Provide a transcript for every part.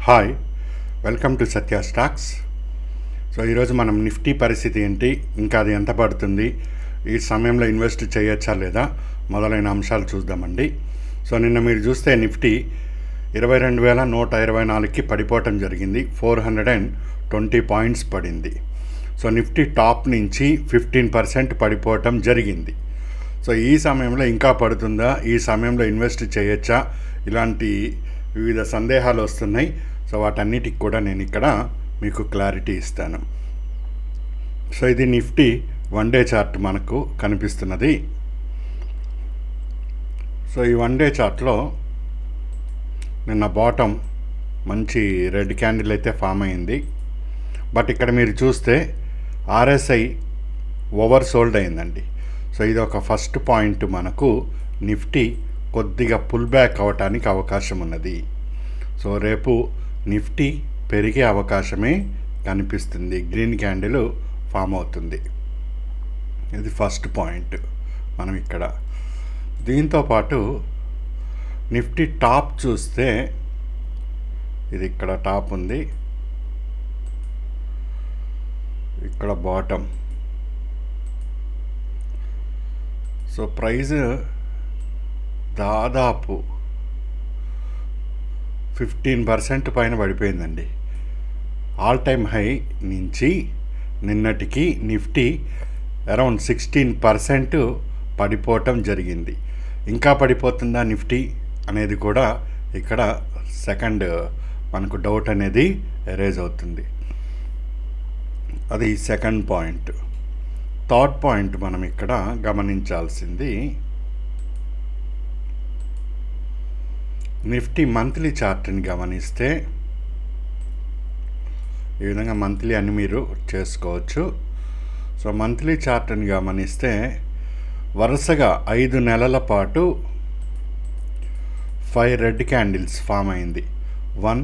Hi, welcome to Satya stocks. So ఈరోజు మనం Nifty పరిస్థితి ఏంటి, ఇంకా అది ఎంత పడుతుంది, ఈ సమయంలో ఇన్వెస్ట్ చేయొచ్చా లేదా మొదలైన అంశాలు చూద్దామండి. సో నిన్న మీరు చూస్తే నిఫ్టీ 22,124కి పడిపోవటం జరిగింది. 420 పాయింట్స్ పడింది. సో నిఫ్టీ టాప్ నుంచి 15% పడిపోవటం జరిగింది. సో ఈ సమయంలో ఇంకా పడుతుందా, ఈ సమయంలో ఇన్వెస్ట్ చేయొచ్చా, ఇలాంటి వివిధ సందేహాలు వస్తున్నాయి. సో వాటన్నిటికి కూడా నేను ఇక్కడ మీకు క్లారిటీ ఇస్తాను. సో ఇది నిఫ్టీ 1 డే చార్ట్ మనకు కనిపిస్తున్నది. సో ఈ 1 డే చార్ట్లో నిన్న బాటమ్ మంచి రెడ్ క్యాండిల్ అయితే ఫామ్ అయింది. బట్ ఇక్కడ మీరు చూస్తే ఆర్ఎస్ఐ ఓవర్ సోల్డ్ అయిందండి. సో ఇది ఒక ఫస్ట్ పాయింట్. మనకు నిఫ్టీ కొద్దిగా పుల్ బ్యాక్ అవ్వటానికి అవకాశం ఉన్నది. సో రేపు నిఫ్టీ పెరిగే అవకాశమే కనిపిస్తుంది. గ్రీన్ క్యాండిల్ ఫామ్ అవుతుంది. ఇది ఫస్ట్ పాయింట్. మనం ఇక్కడ దీంతోపాటు నిఫ్టీ టాప్ చూస్తే ఇది ఇక్కడ టాప్ ఉంది, ఇక్కడ బాటమ్. సో ప్రైజ్ దాదాపు 15% పైన పడిపోయిందండి. ఆల్ టైమ్ హై నుంచి నిన్నటికి నిఫ్టీ అరౌండ్ 16% పడిపోవటం జరిగింది. ఇంకా పడిపోతుందా నిఫ్టీ అనేది కూడా ఇక్కడ సెకండ్ మనకు డౌట్ అనేది ఎరేజ్ అవుతుంది. అది సెకండ్ పాయింట్. థర్డ్ పాయింట్ మనం ఇక్కడ గమనించాల్సింది నిఫ్టీ మంత్లీ చార్ట్ని గమనిస్తే ఈ విధంగా మంత్లీ అని మీరు చేసుకోవచ్చు. సో మంత్లీ చార్ట్ని గమనిస్తే వరుసగా 5 నెలల పాటు 5 రెడ్ క్యాండిల్స్ ఫామ్ అయింది. 1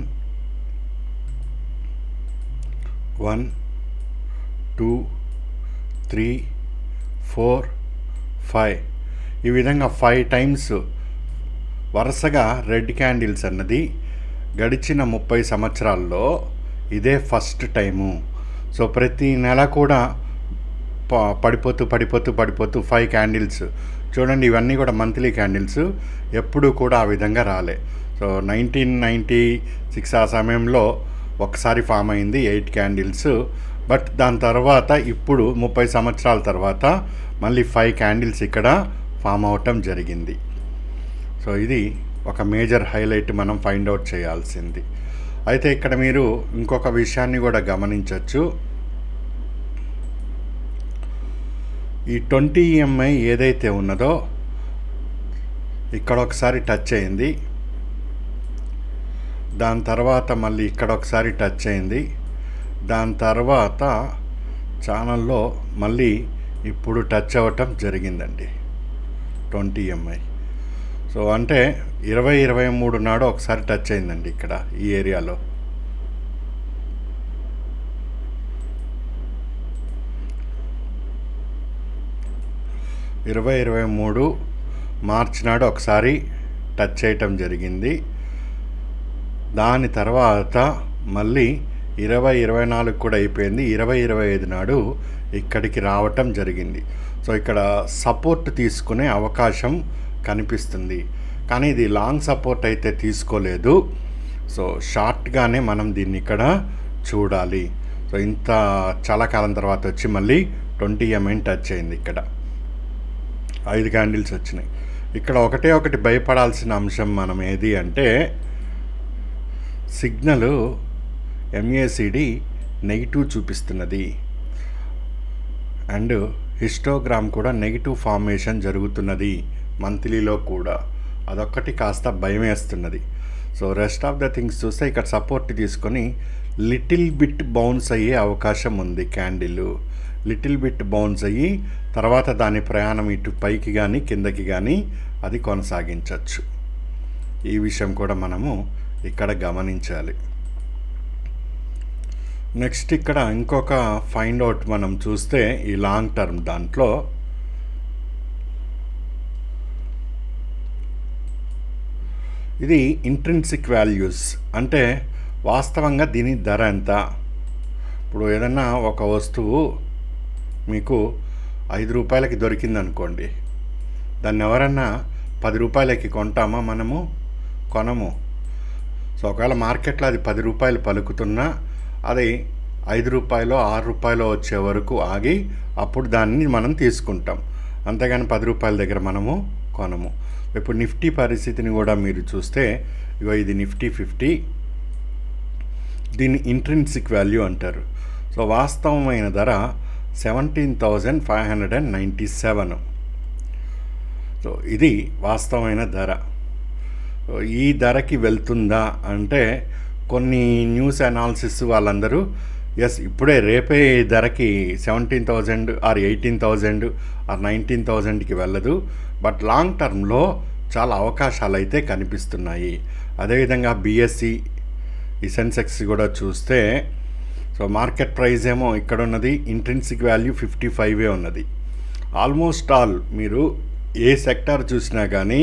2 3 4 5 ఈ విధంగా 5 టైమ్స్ వరుసగా రెడ్ క్యాండిల్స్ అన్నది గడిచిన 30 సంవత్సరాల్లో ఇదే ఫస్ట్ టైము. సో ప్రతి నెల కూడా పడిపోతూ 5 క్యాండిల్స్ చూడండి. ఇవన్నీ కూడా మంత్లీ క్యాండిల్స్. ఎప్పుడు కూడా ఆ విధంగా రాలే. సో 1996 ఆ సమయంలో ఒకసారి ఫామ్ అయింది 8 క్యాండిల్స్. బట్ దాని తర్వాత ఇప్పుడు 30 సంవత్సరాల తర్వాత మళ్ళీ 5 క్యాండిల్స్ ఇక్కడ ఫామ్ అవటం జరిగింది. సో ఇది ఒక మేజర్ హైలైట్ మనం ఫైండ్ అవుట్ చేయాల్సింది. అయితే ఇక్కడ మీరు ఇంకొక విషయాన్ని కూడా గమనించవచ్చు. ఈ 20 EMI ఏదైతే ఉన్నదో ఇక్కడ ఒకసారి టచ్ అయింది, దాని తర్వాత మళ్ళీ ఇక్కడ ఒకసారి టచ్ అయింది, దాని తర్వాత ఛానల్లో మళ్ళీ ఇప్పుడు టచ్ అవ్వటం జరిగిందండి 20 EMI. సో అంటే 2023 నాడు ఒకసారి టచ్ అయిందండి ఇక్కడ ఈ ఏరియాలో. మార్చి నాడు ఒకసారి టచ్ చేయటం జరిగింది. దాని తర్వాత మళ్ళీ 2024 కూడా అయిపోయింది. 2025 నాడు ఇక్కడికి రావటం జరిగింది. సో ఇక్కడ సపోర్ట్ తీసుకునే అవకాశం కనిపిస్తుంది. కానీ ఇది లాంగ్ సపోర్ట్ అయితే తీసుకోలేదు. సో షార్ట్గానే మనం దీన్ని ఇక్కడ చూడాలి. సో ఇంత చాలా కాలం తర్వాత వచ్చి మళ్ళీ 20 EMI టచ్ అయింది. ఇక్కడ 5 క్యాండిల్స్ వచ్చినాయి. ఇక్కడ ఒకటి భయపడాల్సిన అంశం మనం ఏది అంటే సిగ్నల్ MACD నెగిటివ్ చూపిస్తున్నది అండ్ హిస్టోగ్రామ్ కూడా నెగిటివ్ ఫార్మేషన్ జరుగుతున్నది మంత్లీలో కూడా. అదొక్కటి కాస్త భయం వేస్తున్నది. So rest of the things చూస్తే ఇక్కడ సపోర్ట్ తీసుకొని లిటిల్ బిట్ బౌన్స్ అయ్యే అవకాశం ఉంది. క్యాండిల్ లిటిల్ బిట్ బౌన్స్ అయ్యి తర్వాత దాని ప్రయాణం ఇటు పైకి కానీ కిందకి కానీ అది కొనసాగించవచ్చు. ఈ విషయం కూడా మనము ఇక్కడ గమనించాలి. నెక్స్ట్ ఇక్కడ ఇంకొక ఫైండ్ అవుట్ మనం చూస్తే ఈ లాంగ్ టర్మ్ దాంట్లో ఇది ఇంట్రిన్సిక్ వాల్యూస్ అంటే వాస్తవంగా దీని ధర ఎంత? ఇప్పుడు ఏదన్నా ఒక వస్తువు మీకు 5 రూపాయలకి దొరికిందనుకోండి, దాన్ని ఎవరన్నా 10 రూపాయలకి కొంటామా? మనము కొనము. సో ఒకవేళ మార్కెట్లో అది 10 రూపాయలు పలుకుతున్నా అది 5 రూపాయలు 6 రూపాయలు వచ్చే వరకు ఆగి అప్పుడు దాన్ని మనం తీసుకుంటాం. అంతేగాని 10 రూపాయల దగ్గర మనము కొనము. ఇప్పుడు నిఫ్టీ పరిస్థితిని కూడా మీరు చూస్తే, ఇగో ఇది నిఫ్టీ 50, దీన్ని ఇంట్రిన్సిక్ వాల్యూ అంటారు. సో వాస్తవమైన ధర 17,597. సో ఇది వాస్తవమైన ధర. ఈ ధరకి వెళ్తుందా అంటే కొన్ని న్యూస్ అనాలిసిస్ వాళ్ళందరూ ఎస్ ఇప్పుడే రేపే ధరకి 17,000 ఆర్ 18,000 ఆర్ 19,000కి వెళ్ళదు, బట్ లాంగ్ టర్మ్లో చాలా అవకాశాలు అయితే కనిపిస్తున్నాయి. అదేవిధంగా బిఎస్సి ఈ సెన్సెక్స్ కూడా చూస్తే, సో మార్కెట్ ప్రైస్ ఏమో ఇక్కడ ఉన్నది, ఇంట్రిన్సిక్ వాల్యూ 55 ఉన్నది. ఆల్మోస్ట్ ఆల్ మీరు ఏ సెక్టార్ చూసినా కానీ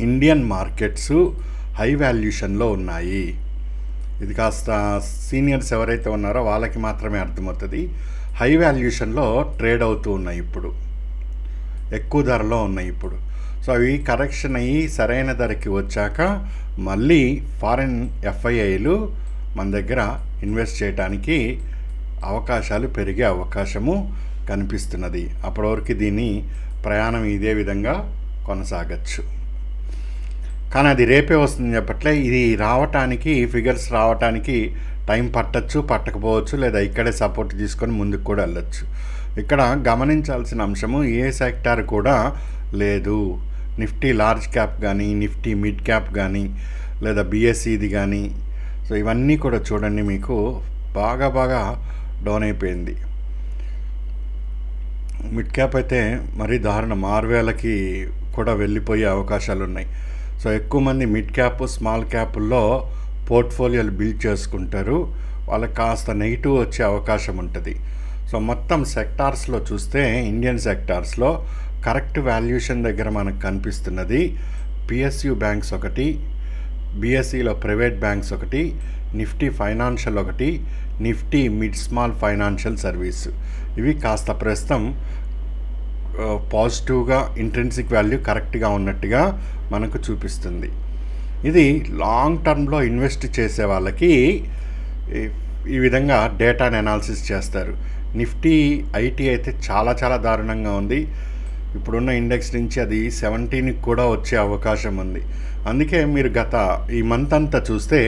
ఇండియన్ మార్కెట్స్ హై వాల్యుయేషన్లో ఉన్నాయి. ఇది కాస్త సీనియర్స్ ఎవరైతే ఉన్నారో వాళ్ళకి మాత్రమే అర్థమవుతుంది. హై వాల్యుయేషన్లో ట్రేడ్ అవుతూ ఉన్నాయి, ఇప్పుడు ఎక్కువ ధరలో ఉన్నాయి ఇప్పుడు. సో అవి కరెక్షన్ అయ్యి సరైన ధరకి వచ్చాక మళ్ళీ ఫారెన్ ఎఫ్ఐఐలు మన దగ్గర ఇన్వెస్ట్ చేయడానికి అవకాశాలు పెరిగే అవకాశము కనిపిస్తున్నది. అప్పటి వరకు దీని ప్రయాణం ఇదే విధంగా కొనసాగచ్చు. కానీ అది రేపే వస్తుంది చెప్పట్లే, ఇది రావటానికి ఫిగర్స్ రావటానికి టైం పట్టచ్చు, పట్టకపోవచ్చు, లేదా ఇక్కడే సపోర్ట్ తీసుకొని ముందుకు కూడా వెళ్ళచ్చు. ఇక్కడ గమనించాల్సిన అంశము ఏ సెక్టార్ కూడా లేదు. నిఫ్టీ లార్జ్ క్యాప్ కానీ, నిఫ్టీ మిడ్ క్యాప్ కానీ, లేదా బిఎస్సిది కానీ, సో ఇవన్నీ కూడా చూడండి మీకు బాగా డౌన్ అయిపోయింది. మిడ్ క్యాప్ అయితే మరీ దారుణం, 6,000కి కూడా వెళ్ళిపోయే అవకాశాలు ఉన్నాయి. సో ఎక్కువ మంది మిడ్ క్యాప్ స్మాల్ క్యాపుల్లో పోర్ట్ఫోలియోలు బిల్డ్ చేసుకుంటారు, వాళ్ళకి కాస్త నెగిటివ్ వచ్చే అవకాశం ఉంటుంది. సో మొత్తం సెక్టార్స్లో చూస్తే ఇండియన్ సెక్టార్స్లో కరెక్ట్ వాల్యుయేషన్ దగ్గర మనకు కనిపిస్తున్నది పిఎస్యు బ్యాంక్స్ ఒకటి, బిఎస్సిలో ప్రైవేట్ బ్యాంక్స్ ఒకటి, నిఫ్టీ ఫైనాన్షియల్ ఒకటి, Nifty mid small financial service. ఇవి కాస్త ప్రస్తుతం పాజిటివ్గా ఇంట్రిన్సిక్ వాల్యూ కరెక్ట్గా ఉన్నట్టుగా మనకు చూపిస్తుంది. ఇది లాంగ్ టర్మ్లో ఇన్వెస్ట్ చేసే వాళ్ళకి ఈ విధంగా డేటాని అనాలిసిస్ చేస్తారు. నిఫ్టీ ఐటీ అయితే చాలా దారుణంగా ఉంది. ఇప్పుడున్న ఇండెక్స్ నుంచి అది 17కి కూడా వచ్చే అవకాశం ఉంది. అందుకే మీరు ఈ మంత్ అంతా చూస్తే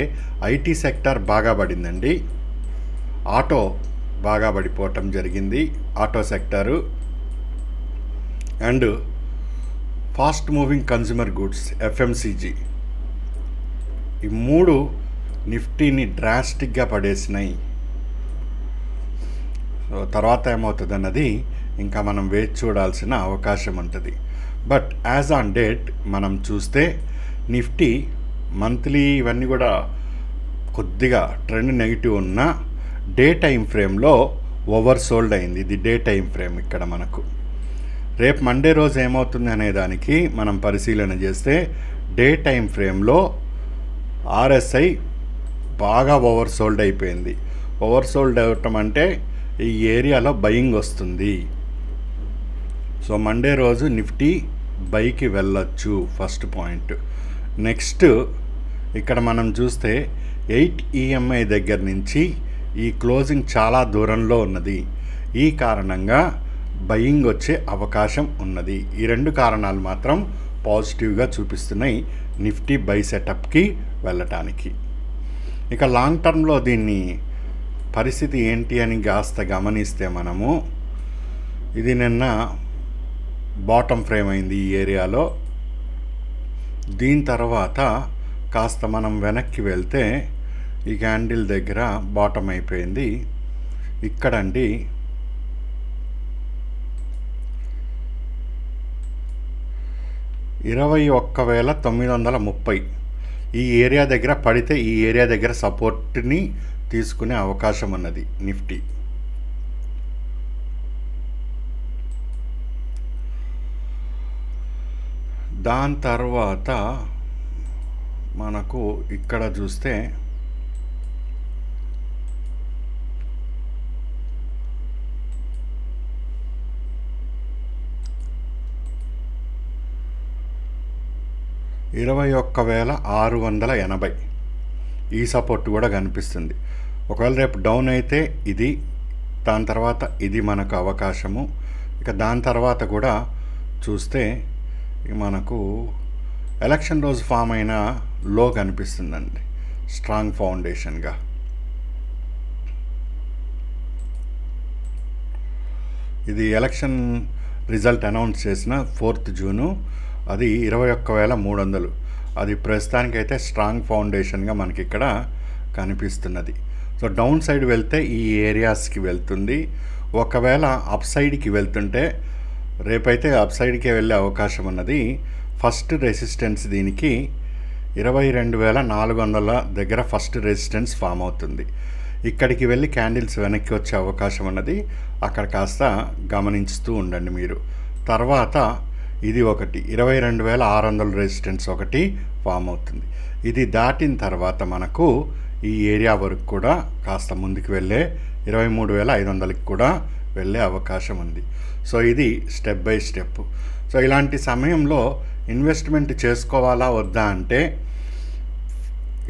ఐటీ సెక్టార్ బాగా పడిందండి. ఆటో బాగా పడిపోవటం జరిగింది, auto sector, and fast moving consumer goods FMCG, ఈ మూడు నిఫ్టీని డ్రాస్టిక్గా పడేసినాయి. సో తర్వాత ఏమవుతుంది అన్నది ఇంకా మనం వేచి చూడాల్సిన అవకాశం ఉంటుంది. బట్ యాజ్ ఆన్ డేట్ మనం చూస్తే నిఫ్టీ మంత్లీ ఇవన్నీ కూడా కొద్దిగా ట్రెండ్ నెగిటివ్ ఉన్న డే టైం ఫ్రేమ్లో ఓవర్ సోల్డ్ అయింది. ఇది డే టైం ఫ్రేమ్. ఇక్కడ మనకు రేపు మండే రోజు ఏమవుతుంది అనే దానికి మనం పరిశీలన చేస్తే డే టైం ఫ్రేమ్లో ఆర్ఎస్ఐ బాగా ఓవర్ సోల్డ్ అయిపోయింది. ఓవర్ సోల్డ్ అవ్వటం అంటే ఈ ఏరియాలో బయింగ్ వస్తుంది. సో మండే రోజు నిఫ్టీ బైకి వెళ్ళొచ్చు, ఫస్ట్ పాయింట్. నెక్స్ట్ ఇక్కడ మనం చూస్తే 8 EMI దగ్గర నుంచి ఈ క్లోజింగ్ చాలా దూరంలో ఉన్నది. ఈ కారణంగా బయింగ్ వచ్చే అవకాశం ఉన్నది. ఈ రెండు కారణాలు మాత్రం పాజిటివ్గా చూపిస్తున్నాయి నిఫ్టీ బై సెటప్కి వెళ్ళటానికి. ఇక లాంగ్ టర్మ్లో దీన్ని పరిస్థితి ఏంటి అని కాస్త గమనిస్తే మనము, ఇది నిన్న బాటమ్ ఫ్రేమ్ అయింది ఈ ఏరియాలో. దీని తర్వాత కాస్త మనం వెనక్కి వెళ్తే ఈ క్యాండిల్ దగ్గర బాటమ్ అయిపోయింది. ఇక్కడండి 21,930 ఈ ఏరియా దగ్గర పడితే ఈ ఏరియా దగ్గర సపోర్ట్ని తీసుకునే అవకాశం ఉన్నది నిఫ్టీ. దాని తర్వాత మనకు ఇక్కడ చూస్తే 21,680 ఈ సపోర్ట్ కూడా కనిపిస్తుంది. ఒకవేళ రేపు డౌన్ అయితే ఇది, దాని తర్వాత ఇది మనకు అవకాశము. ఇక దాని తర్వాత కూడా చూస్తే మనకు ఎలక్షన్ రోజు ఫామ్ అయిన లో కనిపిస్తుందండి, స్ట్రాంగ్ ఫౌండేషన్గా. ఇది ఎలక్షన్ రిజల్ట్ అనౌన్స్ చేసిన 4th జూను, అది 21,300. అది ప్రస్తుతానికైతే స్ట్రాంగ్ ఫౌండేషన్గా మనకి ఇక్కడ కనిపిస్తున్నది. సో డౌన్ సైడ్ వెళ్తే ఈ ఏరియాస్కి వెళ్తుంది. ఒకవేళ అప్ సైడ్కి వెళ్తుంటే రేపైతే అప్ సైడ్కే వెళ్ళే అవకాశం ఉన్నది. ఫస్ట్ రెసిస్టెన్స్ దీనికి 22,400 దగ్గర ఫస్ట్ రెసిస్టెన్స్ ఫామ్ అవుతుంది. ఇక్కడికి వెళ్ళి క్యాండిల్స్ వెనక్కి వచ్చే అవకాశం ఉన్నది. అక్కడ కాస్త గమనించుతూ ఉండండి మీరు. తర్వాత ఇది ఒకటి 22,600 రెసిస్టెన్స్ ఒకటి ఫామ్ అవుతుంది. ఇది దాటిన తర్వాత మనకు ఈ ఏరియా వరకు కూడా కాస్త ముందుకు వెళ్ళే 23,500కి కూడా వెళ్ళే అవకాశం ఉంది. సో ఇది స్టెప్ బై స్టెప్. సో ఇలాంటి సమయంలో ఇన్వెస్ట్మెంట్ చేసుకోవాలా వద్దా అంటే,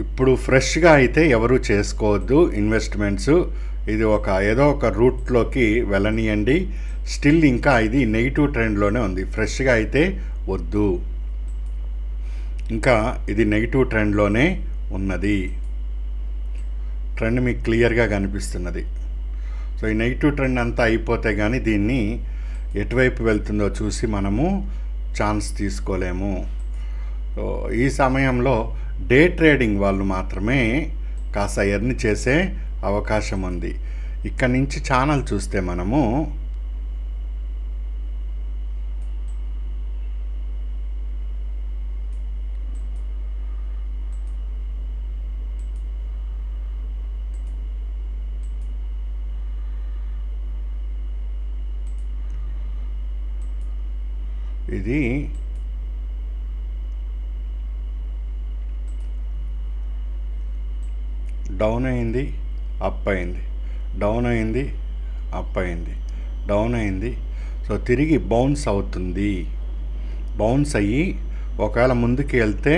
ఇప్పుడు ఫ్రెష్గా అయితే ఎవరు చేసుకోవద్దు ఇన్వెస్ట్మెంట్స్. ఇది ఏదో ఒక రూట్లోకి వెళ్ళనియండి. స్టిల్ ఇంకా ఇది నెగిటివ్ ట్రెండ్లోనే ఉంది. ఫ్రెష్గా అయితే వద్దు, ఇంకా ఇది నెగిటివ్ ట్రెండ్లోనే ఉన్నది. ట్రెండ్ మీకు క్లియర్గా కనిపిస్తున్నది. సో ఈ నెగిటివ్ ట్రెండ్ అంతా అయిపోతే కానీ దీన్ని ఎటువైపు వెళ్తుందో చూసి మనము ఛాన్స్ తీసుకోలేము. సో ఈ సమయంలో డే ట్రేడింగ్ వాళ్ళు మాత్రమే కాస్త ఎర్న్ చేసే అవకాశం ఉంది. ఇక్కడ నుంచి ఛానల్ చూస్తే మనము ఇది డౌన్ అయింది, అప్ అయింది, డౌన్ అయింది, అప్ అయింది, డౌన్ అయింది. సో తిరిగి బౌన్స్ అవుతుంది. బౌన్స్ అయ్యి ఒకవేళ ముందుకు వెళ్తే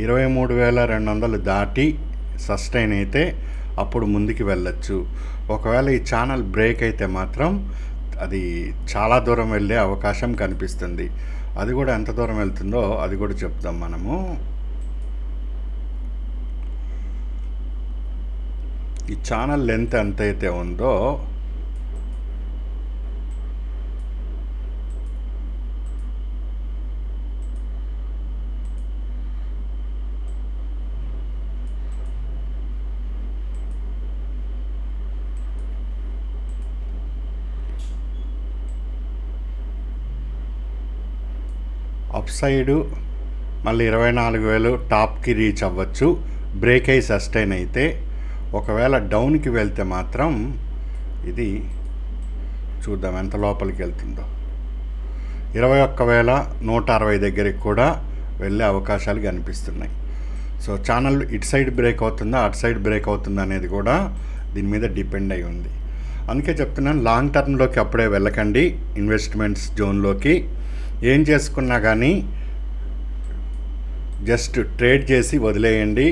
23,200 దాటి సస్టైన్ అయితే అప్పుడు ముందుకు వెళ్ళచ్చు. ఒకవేళ ఈ ఛానల్ బ్రేక్ అయితే మాత్రం అది చాలా దూరం వెళ్ళే అవకాశం కనిపిస్తుంది. అది కూడా ఎంత దూరం వెళ్తుందో అది కూడా చెప్తాం మనము. ఈ ఛానల్ లెంత్ ఎంతైతే ఉందో అప్ సైడు మళ్ళీ 24,000 టాప్కి రీచ్ అవ్వచ్చు బ్రేక్ అయి సస్టైన్ అయితే. ఒకవేళ డౌన్కి వెళ్తే మాత్రం ఇది చూద్దాం ఎంత లోపలికి వెళ్తుందో. 21,160 దగ్గరికి కూడా వెళ్ళే అవకాశాలు కనిపిస్తున్నాయి. సో ఛానల్ ఇటు సైడ్ బ్రేక్ అవుతుందా అటు సైడ్ బ్రేక్ అవుతుందా అనేది కూడా దీని మీద డిపెండ్ అయి ఉంది. అందుకే చెప్తున్నాను, లాంగ్ టర్మ్లోకి అప్పుడే వెళ్ళకండి. ఇన్వెస్ట్మెంట్స్ జోన్లోకి ఏం చేసుకున్నా కానీ జస్ట్ ట్రేడ్ చేసి వదిలేయండి.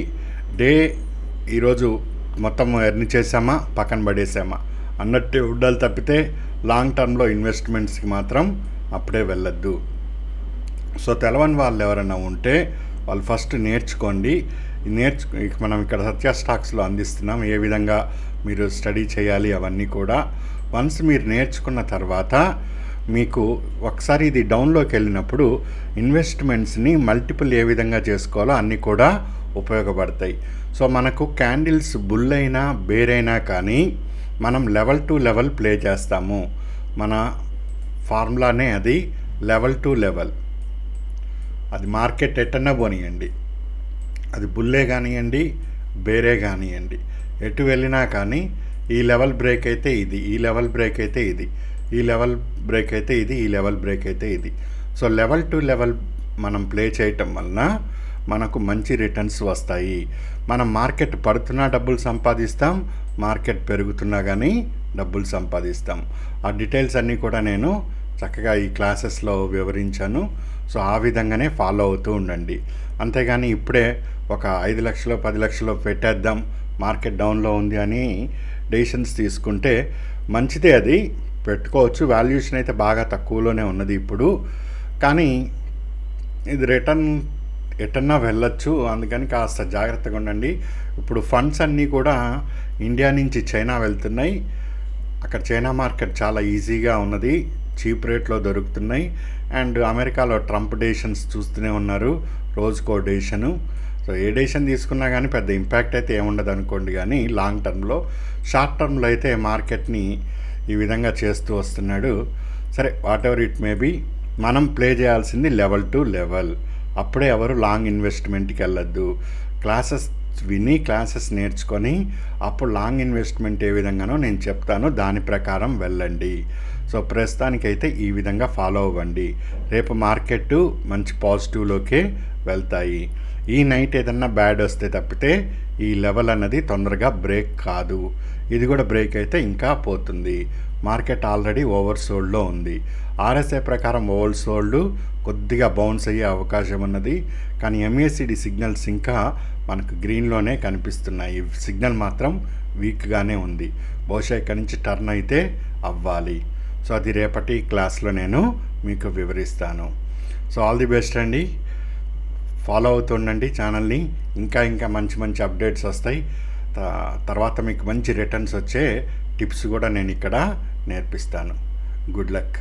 డే ఈరోజు మొత్తం ఎర్న్ చేసామా పక్కన పడేసామా అన్నట్టు ఉండాలి తప్పితే లాంగ్ టర్మ్లో ఇన్వెస్ట్మెంట్స్కి మాత్రం అప్పుడే వెళ్ళొద్దు. సో తెలవని వాళ్ళు ఎవరైనా ఉంటే వాళ్ళు ఫస్ట్ నేర్చుకోండి. మనం ఇక్కడ సత్య స్టాక్స్లో అందిస్తున్నాం ఏ విధంగా మీరు స్టడీ చేయాలి అవన్నీ కూడా. వన్స్ మీరు నేర్చుకున్న తర్వాత మీకు ఒకసారి ఇది డౌన్లోకి వెళ్ళినప్పుడు ఇన్వెస్ట్మెంట్స్ని మల్టిపుల్ ఏ విధంగా చేసుకోవాలో అన్నీ కూడా ఉపయోగపడతాయి. సో మనకు క్యాండిల్స్ బుల్ అయినా బేర్ అయినా కానీ మనం లెవెల్ టు లెవెల్ ప్లే చేస్తాము. మన ఫార్ములానే అది లెవెల్ టు లెవెల్. అది మార్కెట్ ఎట్టన్నా పోనీయండి, అది బుల్లే కానివ్వండి బేరే కానివ్వండి, ఎటు వెళ్ళినా కానీ ఈ లెవెల్ బ్రేక్ అయితే ఇది, ఈ లెవెల్ బ్రేక్ అయితే ఇది, ఈ లెవెల్ బ్రేక్ అయితే ఇది, ఈ లెవెల్ బ్రేక్ అయితే ఇది. సో లెవెల్ టు లెవెల్ మనం ప్లే చేయటం వలన మనకు మంచి రిటర్న్స్ వస్తాయి. మనం మార్కెట్ పడుతున్నా డబ్బులు సంపాదిస్తాం, మార్కెట్ పెరుగుతున్నా కానీ డబ్బులు సంపాదిస్తాం. ఆ డీటెయిల్స్ అన్నీ కూడా నేను చక్కగా ఈ క్లాసెస్లో వివరించాను. సో ఆ విధంగానే ఫాలో అవుతూ ఉండండి. అంతేగాని ఇప్పుడే ఒక 5 లక్షలు 10 లక్షలు పెట్టేద్దాం, మార్కెట్ డౌన్లో ఉంది అని డెసిషన్స్ తీసుకుంటే మంచిదే, అది పెట్టుకోవచ్చు. వాల్యుయేషన్ అయితే బాగా తక్కువలోనే ఉన్నది ఇప్పుడు, కానీ ఇది రిటర్న్ ఎటన్నా వెళ్ళొచ్చు. అందుకని కాస్త జాగ్రత్తగా ఉండండి. ఇప్పుడు ఫండ్స్ అన్నీ కూడా ఇండియా నుంచి చైనా వెళ్తున్నాయి. అక్కడ చైనా మార్కెట్ చాలా ఈజీగా ఉన్నది, చీప్ రేట్లో దొరుకుతున్నాయి. అండ్ అమెరికాలో ట్రంప్ డెసిషన్స్ చూస్తూనే ఉన్నారు, రోజుకో డెసిషను. సో ఏ డెసిషన్ తీసుకున్నా కానీ పెద్ద ఇంపాక్ట్ అయితే ఏముండదు అనుకోండి. కానీ లాంగ్ టర్మ్లో, షార్ట్ టర్మ్లో అయితే మార్కెట్ని ఈ విధంగా చేస్తూ వస్తున్నాడు. సరే, whatever it may be, మనం ప్లే చేయాల్సింది లెవెల్ టు లెవెల్. అప్పుడే ఎవరు లాంగ్ ఇన్వెస్ట్మెంట్కి వెళ్ళొద్దు. క్లాసెస్ విని, క్లాసెస్ నేర్చుకొని అప్పుడు లాంగ్ ఇన్వెస్ట్మెంట్ ఏ విధంగానో నేను చెప్తాను, దాని ప్రకారం వెళ్ళండి. సో ప్రస్తుతానికైతే ఈ విధంగా ఫాలో అవ్వండి. రేపు మార్కెట్ మంచి పాజిటివ్లోకే వెళ్తాయి. ఈ నైట్ ఏదన్నా బ్యాడ్ వస్తే తప్పితే ఈ లెవెల్ అన్నది తొందరగా బ్రేక్ కాదు. ఇది కూడా బ్రేక్ అయితే ఇంకా పోతుంది. మార్కెట్ ఆల్రెడీ ఓవర్ సోల్డ్లో ఉంది. ఆర్ఎస్ఐ ప్రకారం ఓవర్ సోల్డ్, కొద్దిగా బౌన్స్ అయ్యే అవకాశం ఉన్నది. కానీ ఎంఏసిడి సిగ్నల్స్ ఇంకా మనకు గ్రీన్లోనే కనిపిస్తున్నాయి. సిగ్నల్ మాత్రం వీక్గానే ఉంది. బహుశా ఇక్కడి నుంచి టర్న్ అయితే అవ్వాలి. సో అది రేపటి క్లాస్లో నేను మీకు వివరిస్తాను. సో ఆల్ ది బెస్ట్ అండి. ఫాలో అవుతుండండి ఛానల్ని. ఇంకా ఇంకా మంచి మంచి అప్డేట్స్ వస్తాయి. తర్వాత మీకు మంచి రిటర్న్స్ వచ్చే టిప్స్ కూడా నేను ఇక్కడ నేర్పిస్తాను. Good luck.